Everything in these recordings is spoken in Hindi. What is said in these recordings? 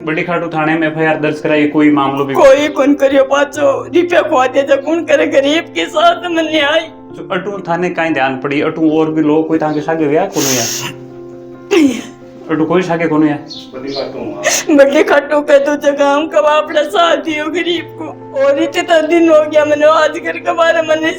बड़ी खाटू थाने में एफआईआर दर्ज कराई, कोई मामलो भी कोई कौन करियो पाछो रिपे खवा दे जो कौन करे गरीब के साथ में न्याय। जो अटू थाने काई ध्यान पड़ी, अटू और भी लोग कोई ताके सागे व्या कोनो या अटू कोई सागे कोनो या बड़ी खाटू के तो जगह हम कब अपना साथ दियो गरीब को। और इतने दिन हो गया मैंने आज कर के बारे मैंने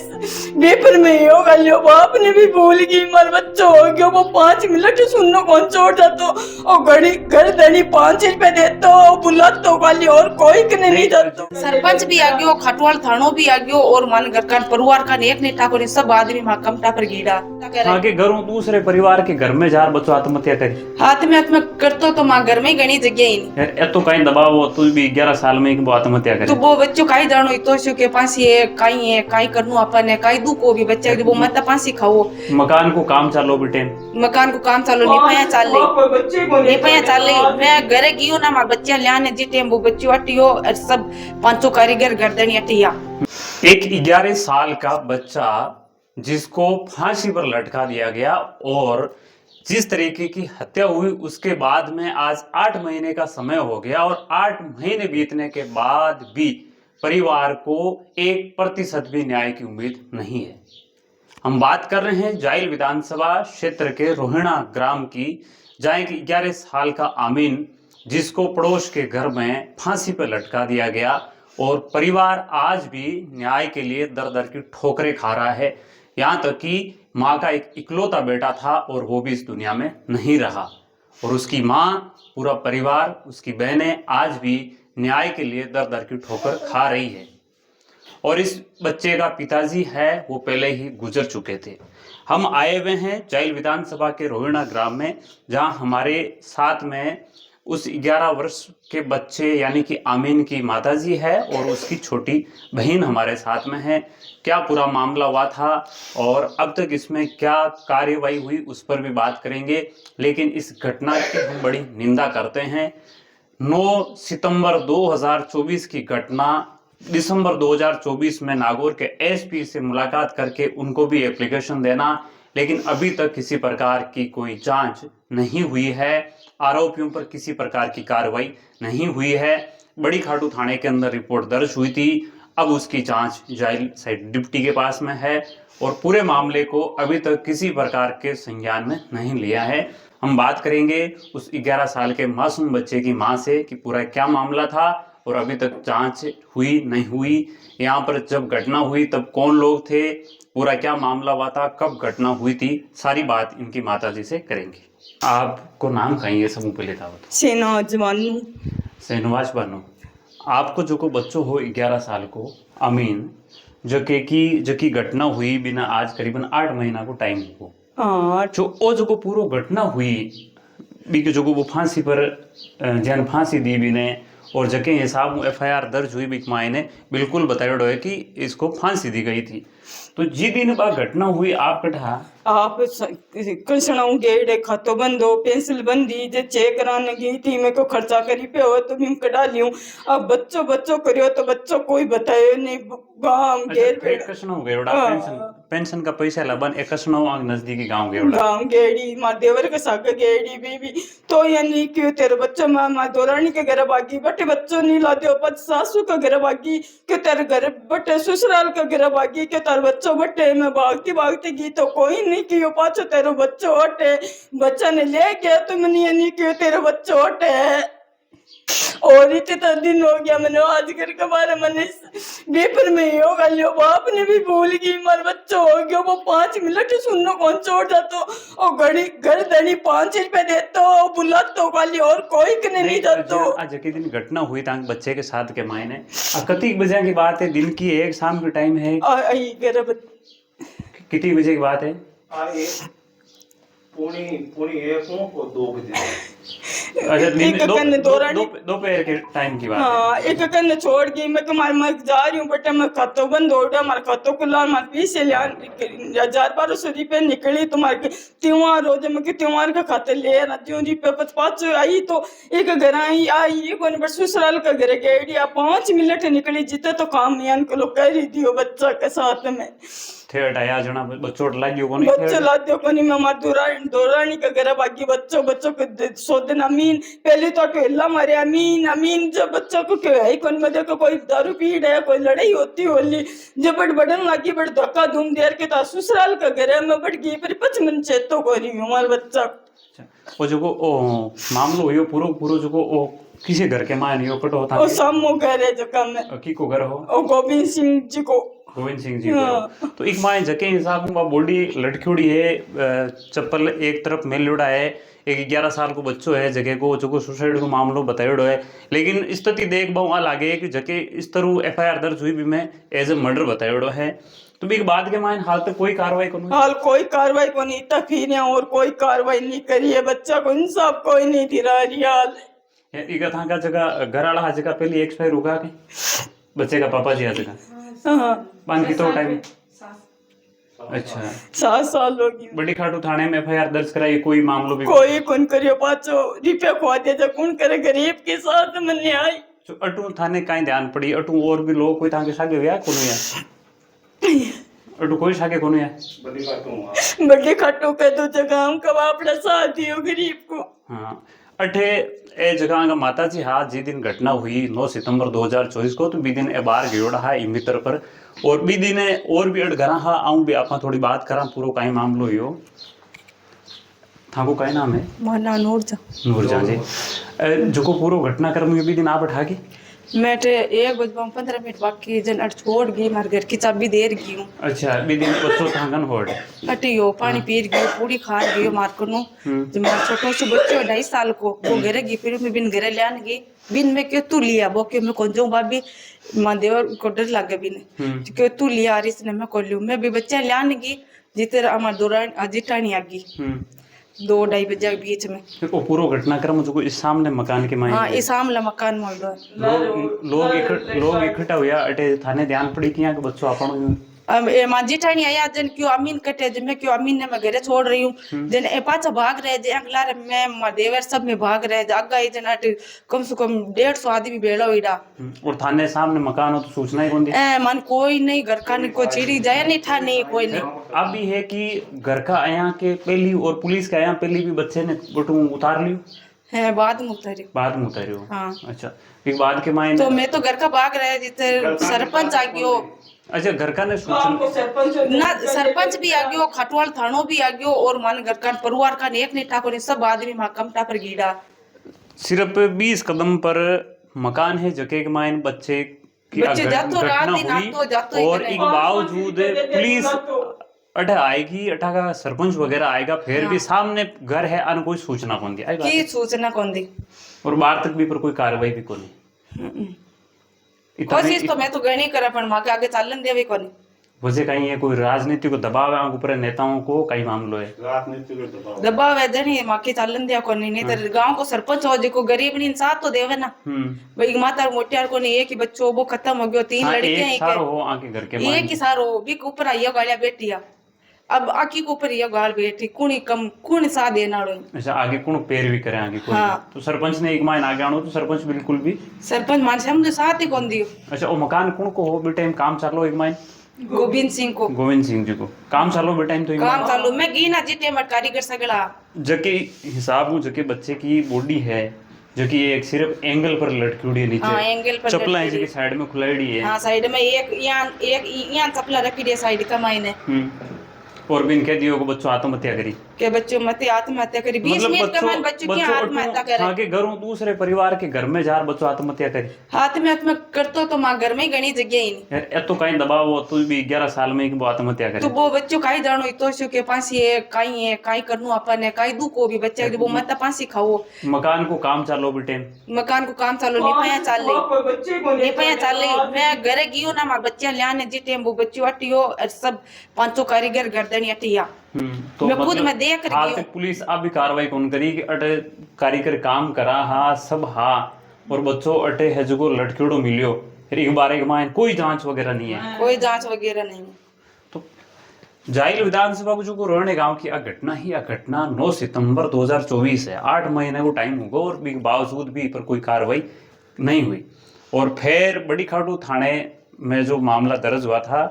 पेपर में ही होगा लियो बाप ने भी भूल गई मर बच्चों हो गया वो 5 मिनट सुनने कौन छोड़ जातो और घड़ी घर दड़ी 5 रुपए देतो बुला तो गाली और कोई कने नहीं जातो। सरपंच भी आ गयो, खटवाल थानो भी आ गयो और मन घर का परिवार का एक नहीं ठाकुर सब आदमी मां कमटा पर गीड़ा आगे घरों दूसरे परिवार के घर में जार बच्चों आत्महत्या करी। हाथ में करतो तो मां घर में घणी जगह ही नहीं यार ए तो कहीं दबाव हो, तू भी 11 साल में एक आत्महत्या करे तो वो बच्चों काई जानो तो शो के पास ये काई करनु अपन है काई दू को भी बच्चा वो मत पासी खाओ। मकान को काम चालो बेटे, मकान को काम चालो नहीं पाया चाल नहीं पाया चाल मैं घरे गियो ना मार बच्चा लाने जी टेम वो बच्चों हटियो और सब पांचों कारीगर गर्दनी हटिया। एक 11 साल का बच्चा जिसको फांसी पर लटका दिया गया और जिस तरीके की हत्या हुई उसके बाद में आज 8 महीने का समय हो गया और 8 महीने बीतने के बाद भी परिवार को 1% भी न्याय की उम्मीद नहीं है। हम बात कर रहे हैं जाइल विधानसभा क्षेत्र के रोहिणा ग्राम की, जहां एक 11 साल का आमीन जिसको पड़ोस के घर में फांसी पर लटका दिया गया और परिवार आज भी न्याय के लिए दर दर की ठोकरें खा रहा है। यहाँ तक कि माँ का एक इकलौता बेटा था और वो भी इस दुनिया में नहीं रहा और उसकी माँ, पूरा परिवार, उसकी बहनें आज भी न्याय के लिए दर दर की ठोकर खा रही है। और इस बच्चे का पिताजी है वो पहले ही गुजर चुके थे। हम आए हुए हैं जाइल विधानसभा के रोहिणा ग्राम में, जहां हमारे साथ में उस 11 वर्ष के बच्चे यानी कि आमीन की माताजी है और उसकी छोटी बहन हमारे साथ में है। क्या पूरा मामला हुआ था और अब तक इसमें क्या कार्यवाही हुई उस पर भी बात करेंगे, लेकिन इस घटना की हम बड़ी निंदा करते हैं। 9 सितंबर 2024 की घटना, दिसंबर 2024 में नागौर के एसपी से मुलाकात करके उनको भी एप्लीकेशन देना, लेकिन अभी तक किसी प्रकार की कोई जांच नहीं हुई है, आरोपियों पर किसी प्रकार की कार्रवाई नहीं हुई है। बड़ी खाटू थाने के अंदर रिपोर्ट दर्ज हुई थी, अब उसकी जांच जाइल साइड डिप्टी के पास में है और पूरे मामले को अभी तक किसी प्रकार के संज्ञान में नहीं लिया है। हम बात करेंगे उस 11 साल के मासूम बच्चे की मां से कि पूरा क्या मामला था और अभी तक जांच हुई नहीं हुई, यहाँ पर जब घटना हुई तब कौन लोग थे, पूरा क्या मामला हुआ था, कब घटना हुई थी, सारी बात इनकी माताजी से करेंगे। आपको नाम कहिए समूह पहले था शहनवाज बानो। आपको जो को बच्चों हो 11 साल को अमीन जो की घटना हुई बिना आज करीबन 8 महीना को टाइम को जो ओ जो को पूरो घटना हुई बी के जो को वो फांसी पर जन फांसी दी भी ने और जके हिसाब में एफआईआर दर्ज हुई बिक माई ने बिल्कुल बताया है कि इसको फांसी दी गई थी। तो जी दिन बाद घटना हुई आप कटा आप कृष्णाऊ गेड़े खातो बंद हो पेंसिल बंदी जे चेक कराने गई थी मैं को खर्चा करी पे हो तो मैं कटा लियूं। अब बच्चों करियो तो बच्चों कोई बताए नहीं गांव गेड़ कृष्णाऊ गेड़ा पेंशन का पैसा लबन एक कृष्णाऊ नजदीकी गांव गेड़ा गांव गेड़ी मार देवर के साग गेड़ी बीबी तो यानी क्यों तेरे बच्चों मां दोरानी के घर बागी बटे बच्चों नहीं लाते हो बच सासू का घर बागी क्यों तेरे घर बटे ससुराल का घर बागी क्यों तेरे बच्चों बटे मैं भागती गई तो कोई नहीं कियो पाछो तेरो बच्चो हटे बच्चा ने ले गया तुम नहीं कियो तेरे बच्चो हटे और इतने दिन हो गया मैंने आज कर के बारे मैंने पेपर में ही होगा लियो बाप ने भी भूल गई मर बच्चो हो गया वो 5 मिनट सुनने कौन छोड़ जातो और घड़ी घर दड़ी 5 रुपए देतो बुला तो गाली और कोई कने नहीं जातो। आज के दिन घटना हुई था बच्चे के साथ के मायने कति बजे की बात है, दिन की एक शाम के टाइम है, कितनी बजे की बात है? दोपहर के टाइम की बात हाँ, एक कन छोड़ गई मैं मैं जा रही हूँ बेटा मैं खातो बंद हो गया हमारा खातो खुला हमारे पीछे 1000-1200 रुपये निकली तुम्हारे त्योहार हो जब मैं त्योहार का खाते ले रुपये 5 आई तो एक घर आई ससुराल का घर गई 5 मिनट निकली जितने तो काम यान को लोग कह रही थी बच्चा के साथ में थे हटाया जना बच्चों लागियो को नहीं बच्चों लाद्यो को नहीं। मैं मार दोरानी का घर बाकी बच्चों को सोदन अमीन पहले तो टोला मारे अमीन अमीन जब बच्चों को क्यों है कौन में देखो कोई दारू पी रहा है कोई लड़ाई होती होली जब बड़ बड़न लागी बड़ धक्का धूम देर के तो ससुराल का घर है मैं बढ़ गई पर 5 मन चेतो को रही हूं हमारे बच्चा वो जो को ओ मामलो हुयो पूरो जो को ओ किसी घर के मायने यो कटो था ओ सामो घर है जो काम है की को घर हो ओ गोविंद सिंह जी को गोविंद सिंह जी को तो एक मायने जके हिसाब में बॉडी लटक्योड़ी है चप्पल एक तरफ मेलोड़ा है एक 11 साल को बच्चो है जगह को जो सुसाइड को मामलो बतायोड़ो है लेकिन स्थिति देख बहु लागे कि जके इस तरह एफआईआर दर्ज हुई भी मैं एज ए मर्डर बतायोड़ो है तो भी बाद के मायने हाल तक कोई कार्रवाई को नहीं हाल कोई कार्रवाई को नहीं तक ही नहीं और कोई कार्रवाई नहीं करी है बच्चा को इंसाफ कोई नहीं दिला रहा हाल इका था का जगह घर वाला जगह पहले एक्सपायर होगा के बच्चे का पापा जी आ जगह हाँ पान की तो टाइम अच्छा 7 साल होगी बड़ी खाटू थाने में एफआईआर दर्ज कराई कोई मामलो भी कोई कौन करियो पाचो रुपया खवा दे जो कौन करे गरीब के साथ में न्याय तो अटू थाने काई ध्यान पड़ी अटू और भी लोग कोई ताके सागे व्या कोनो या अटू कोई सागे कोनो या बड़ी खाटो के दो जगह हम कब अपना साथ दियो गरीब को हाँ अठे ए जगह का माता जी हाँ जी दिन घटना हुई 9 सितंबर 2024 को तो बी दिन ए बार गयोड़ा है इमितर पर और बी दिन और भी अड़गरा हाँ आऊं भी आपा थोड़ी बात करा पूरो काई मामलो यो थाको काई नाम है माना नूरजहां जी जो को पूरो घटनाक्रम ये भी दिन आप बैठा के मैं 1 बज 15 मिनट बाकी जन अट छोड़ गई मार घर की चाबी देर गई हूँ अच्छा बी दिन बच्चों थांगन होड़ अटियो पानी पीर गयो पूरी खा गयो मार को नु जो मार छोटो से बच्चो 2.5 साल को वो घरे गई फिर मैं बिन घरे लेन गई बिन में क्यों तू लिया वो क्यों मैं कौन जाऊं भाभी मां देवर को डर लगे बिन क्यों तू लिया रिस ने मैं को लियो मैं भी बच्चे लेन गई जितर हमार दौरान अजिटानी आ गई 2-2:30 बजे के बीच में वो पूरो घटनाक्रम जो इस सामने मकान के मायने हाँ इस सामने मकान मोड़ो लोग इकट्ठा हुआ अटे थाने ध्यान पड़ी कि यहाँ के बच्चों अपन अब ए मांझी ठाणी आया जन क्यों अमीन कटे जन मैं क्यों अमीन ने मैं घरे छोड़ रही हूँ जन ए पाचा भाग रहे जे अगला रे मैं मदेवर सब में भाग रहे जे आगा जन अट कम से कम 150 आदमी बेड़ो इडा और थाने सामने मकान हो तो सूचना ही कौन दी ए मन कोई नहीं घर का नहीं कोई चिड़ी जाए नहीं था नहीं कोई नहीं अब भी है कि घर का आया के पहली और पुलिस का आया पहली भी बच्चे ने बटू उतार लियो है बाद में उतारी हो हाँ अच्छा एक बाद के मायने तो मैं तो घर का भाग रहे जिते सरपंच आ गयो अच्छा घर का ने सूचना ना सरपंच भी आ गयो खटवाल थानो भी आ गयो और मन घर का परिवार का एक नहीं ठाकुर सब आदमी कमटा पर गीड़ा सिर्फ 20 कदम पर मकान है जके के मायन बच्चे की जातो रात दिन आतो जातो और एक बावजूद पुलिस अठा आएगी अठा का सरपंच वगैरह आएगा फिर भी सामने घर है अन कोई सूचना कौन दी की सूचना कौन दी और बाहर तक भी पर कोई कार्रवाई भी कोनी कोशिश तो मैं तो गणी करा पर मां के आगे चालन देवे कोनी वजह कहीं है कोई राजनीतिक दबाव है ऊपर नेताओं को कई मामलो है राजनीतिक दबाव है जनी मां के चालन दिया कोनी नहीं तो गांव को सरपंच हो जेको गरीब ने इंसाफ तो देवे ना भाई माता मोटियार को नहीं एक ही बच्चो वो खत्म हो गयो 3 लड़कियां एक सारो हो आके घर के एक ही सारो भी ऊपर आइया गालिया बेटिया अब आकी को ऊपर ये गाल बैठी कुणी कम कुणी सा देना अच्छा आगे कौन पैर भी करे आगे कोई तो सरपंच ने एक मायन आगे आनो तो सरपंच बिल्कुल भी सरपंच मान समझ साथ ही कौन दियो अच्छा वो मकान कौन को हो बे टाइम काम चालो एक मायन गोविंद सिंह जी को काम चालो बे टाइम तो काम चालू मैं गी ना जीते मट कारीगर सगला जके हिसाब जके बच्चे की बॉडी है जो कि एक सिर्फ एंगल पर लटकी हुई है नीचे हाँ, एंगल पर चप्पल है जी साइड में खुलाड़ी है हाँ साइड में एक यहाँ चप्पल रखी है साइड का मायने और भी इनके दियो को बच्चों आत्महत्या करी के बच्चों मत आत्महत्या करी 20 मिनट का मन बच्चों की आत्महत्या करे हाँ के घरों दूसरे परिवार के घर में जार बच्चों आत्महत्या करी हाथ में करतो तो मां घर में घणी जगह ही नहीं ए तो कहीं दबाव हो तो भी 11 साल में वो आत्महत्या करे तो वो बच्चों काई जानो इतो सो के पासी है काई करनु अपन है काई दू को भी बच्चे जो मत पासी खाओ मकान को काम चालो बेटे मकान को काम चालो निपया चाल ले मैं घरे गियो ना मार बच्चे लाने जी टाइम वो बच्चों अटियो सब पांचों कारीगर गर्दनी अटिया तो मैं खुद मैं देख रही हूं तक पुलिस अब भी कार्रवाई कौन करी कि अटे कारीगर काम करा हा सब हा और बच्चों अटे है जो लटकेड़ो मिलियो फिर एक बार एक मायन कोई जांच वगैरह नहीं है कोई जांच वगैरह नहीं तो जाइल विधानसभा को जो रोहने गांव की घटना 9 सितंबर 2024 है 8 महीने को टाइम होगा और भी बावजूद भी पर कोई कार्रवाई नहीं हुई और फिर बड़ी खाटू थाने में जो मामला दर्ज हुआ था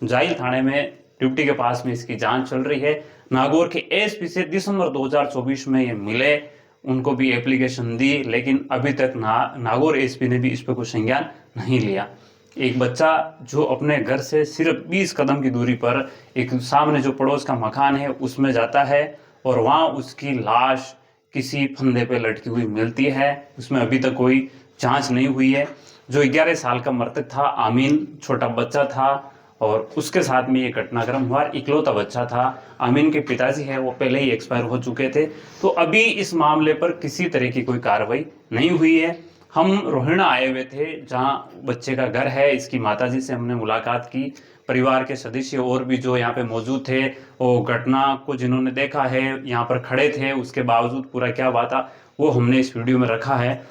जाइल थाने में ड्यूटी के पास में इसकी जांच चल रही है। नागौर के एसपी से दिसंबर 2024 में ये मिले, उनको भी एप्लीकेशन दी, लेकिन अभी तक नागौर एसपी ने भी इस पर कुछ संज्ञान नहीं लिया। एक बच्चा जो अपने घर से सिर्फ 20 कदम की दूरी पर एक सामने जो पड़ोस का मकान है उसमें जाता है और वहाँ उसकी लाश किसी फंदे पे लटकी हुई मिलती है। उसमें अभी तक कोई जांच नहीं हुई है। जो 11 साल का मृतक था आमीन, छोटा बच्चा था और उसके साथ में ये घटनाक्रम हुआ। इकलौता बच्चा था। आमीन के पिताजी है वो पहले ही एक्सपायर हो चुके थे। तो अभी इस मामले पर किसी तरह की कोई कार्रवाई नहीं हुई है। हम रोहिणा आए हुए थे जहाँ बच्चे का घर है। इसकी माताजी से हमने मुलाकात की। परिवार के सदस्य और भी जो यहाँ पे मौजूद थे, वो घटना को जिन्होंने देखा है यहाँ पर खड़े थे, उसके बावजूद पूरा क्या हुआ था वो हमने इस वीडियो में रखा है।